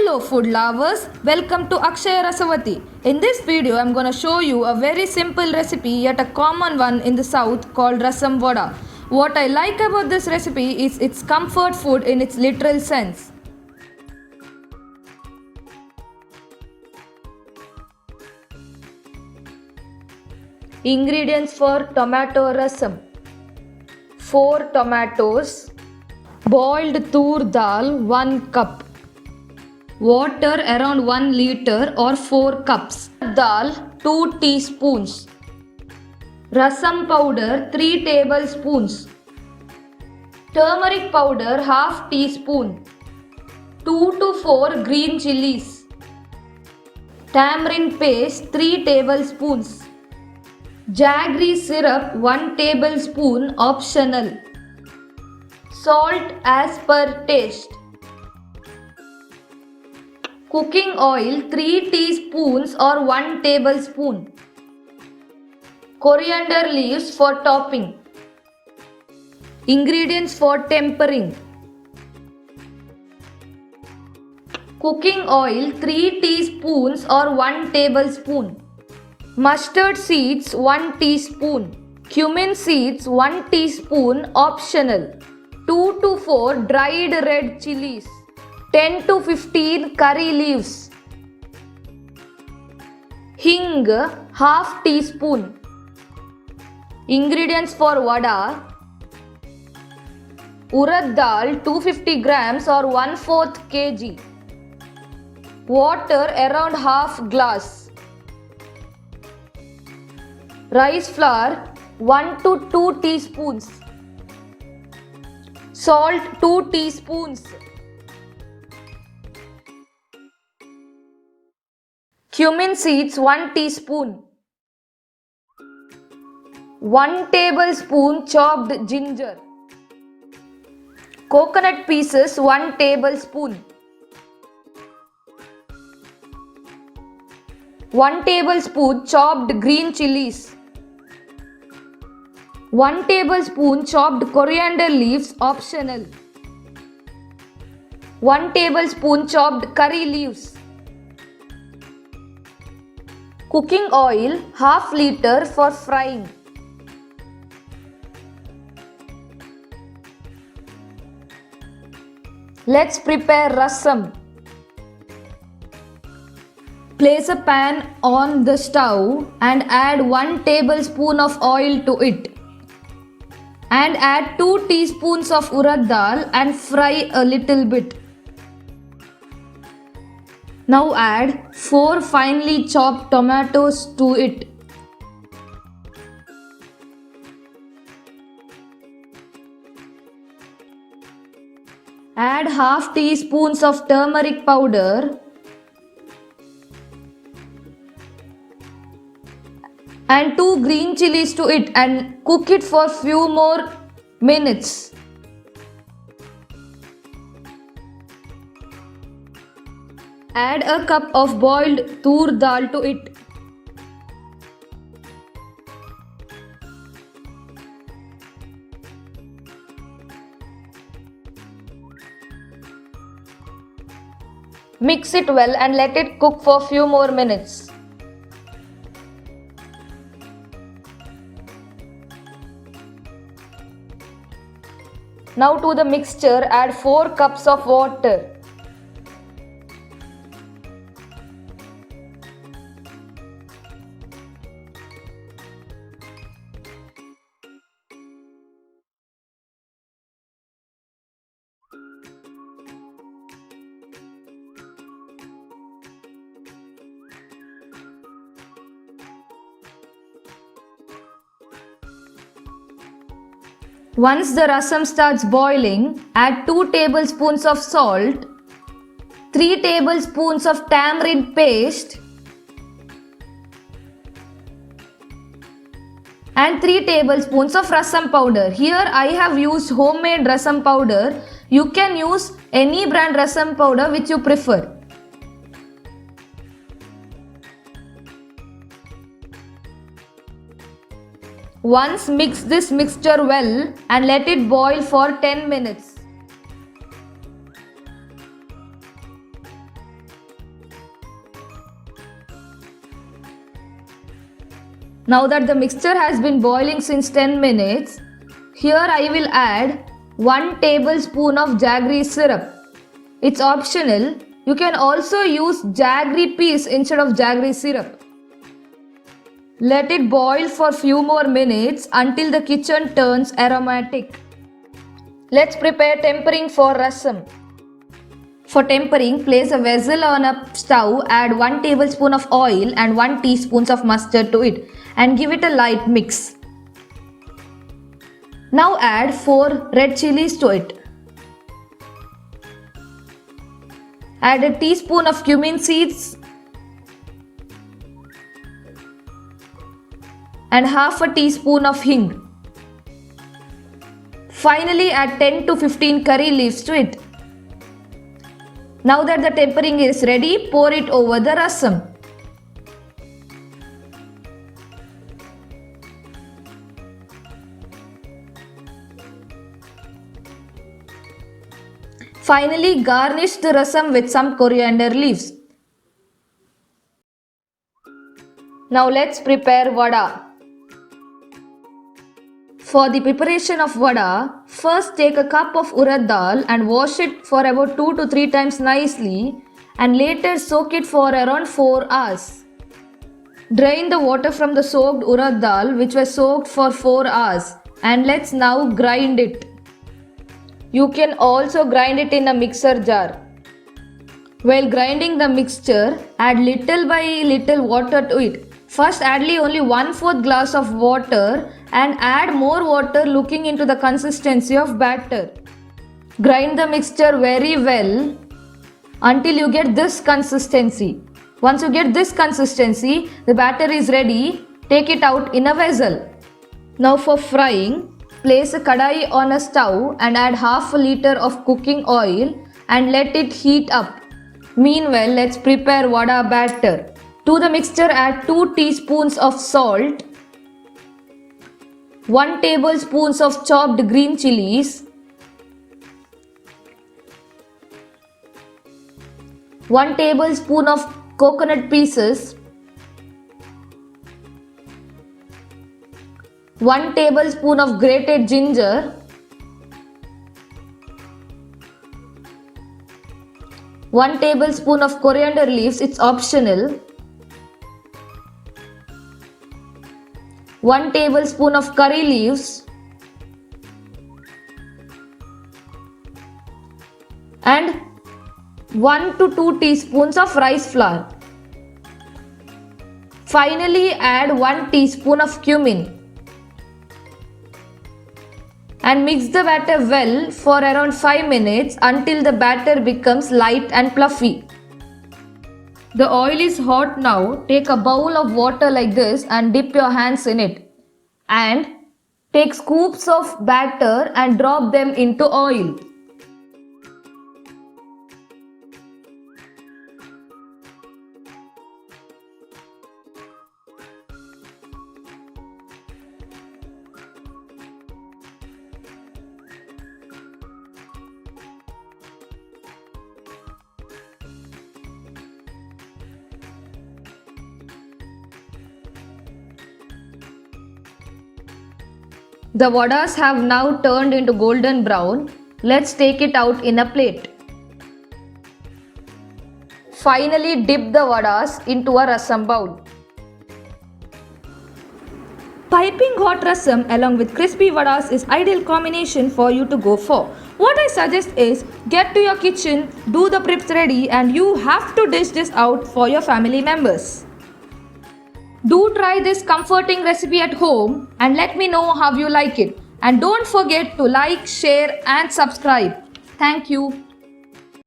Hello food lovers, welcome to Akshaya Rasavati. In this video I am going to show you a very simple recipe yet a common one in the south called rasam vada. What I like about this recipe is its comfort food in its literal sense. Ingredients for tomato rasam: 4 tomatoes, boiled tur dal 1 cup, water around 1 liter or 4 cups, dal 2 teaspoons, rasam powder 3 tablespoons, turmeric powder half teaspoon, 2 to 4 green chilies, tamarind paste 3 tablespoons, jaggery syrup 1 tablespoon optional, salt as per taste, cooking oil 3 teaspoons or 1 tablespoon, coriander leaves for topping. Ingredients for tempering: cooking oil 3 teaspoons or 1 tablespoon, mustard seeds 1 teaspoon, cumin seeds 1 teaspoon optional, 2 to 4 dried red chilies, 10 to 15 curry leaves, hing half teaspoon. Ingredients for vada: urad dal 250 grams or 1/4 kg, water around half glass, rice flour 1 to 2 teaspoons, salt 2 teaspoons, cumin seeds 1 teaspoon, 1 tablespoon chopped ginger, coconut pieces 1 tablespoon, 1 tablespoon chopped green chilies, 1 tablespoon chopped coriander leaves optional, 1 tablespoon chopped curry leaves, cooking oil half liter for frying. Let's prepare rasam. Place a pan on the stove and add 1 tablespoon of oil to it. And add 2 teaspoons of urad dal and fry a little bit. Now add 4 finely chopped tomatoes to it. Add half teaspoons of turmeric powder and 2 green chilies to it and cook it for few more minutes. Add a cup of boiled tur dal to it. Mix it well and let it cook for few more minutes. Now to the mixture add 4 cups of water. Once the rasam starts boiling, add 2 tablespoons of salt, 3 tablespoons of tamarind paste and 3 tablespoons of rasam powder. Here I have used homemade rasam powder. You can use any brand rasam powder which you prefer. Once mix this mixture well and let it boil for 10 minutes. Now that the mixture has been boiling since 10 minutes, here I will add 1 tablespoon of jaggery syrup. It's optional. You can also use jaggery peas instead of jaggery syrup. Let it boil for few more minutes until the kitchen turns aromatic. Let's prepare tempering for rasam. For tempering, place a vessel on a stove, add 1 tablespoon of oil and 1 teaspoon of mustard to it and give it a light mix. Now add 4 red chilies to it. Add a teaspoon of cumin seeds and half a teaspoon of hing. Finally, add 10 to 15 curry leaves to it. Now that the tempering is ready, pour it over the rasam. Finally, garnish the rasam with some coriander leaves. Now let's prepare vada. For the preparation of vada, first take a cup of urad dal and wash it for about 2 to 3 times nicely and later soak it for around 4 hours. Drain the water from the soaked urad dal which was soaked for 4 hours and let's now grind it. You can also grind it in a mixer jar. While grinding the mixture, add little by little water to it. First add only 1/4 glass of water and add more water looking into the consistency of batter. Grind the mixture very well until you get this consistency. Once you get this consistency, the batter is ready. Take it out in a vessel. Now for frying, place a kadai on a stove and add half a liter of cooking oil and let it heat up. Meanwhile, let's prepare vada batter. To the mixture, add 2 teaspoons of salt, 1 tablespoon of chopped green chilies, 1 tablespoon of coconut pieces, 1 tablespoon of grated ginger, 1 tablespoon of coriander leaves, it's optional, 1 tablespoon of curry leaves and 1 to 2 teaspoons of rice flour. Finally, add 1 teaspoon of cumin and mix the batter well for around 5 minutes until the batter becomes light and fluffy. The oil is hot now. Take a bowl of water like this and dip your hands in it. And take scoops of batter and drop them into oil. The vadas have now turned into golden brown. Let's take it out in a plate. Finally, dip the vadas into a rasam bowl. Piping hot rasam along with crispy vadas is ideal combination for you to go for. What I suggest is get to your kitchen, do the preps ready and you have to dish this out for your family members. Do try this comforting recipe at home and let me know how you like it. And don't forget to like, share and subscribe. Thank you.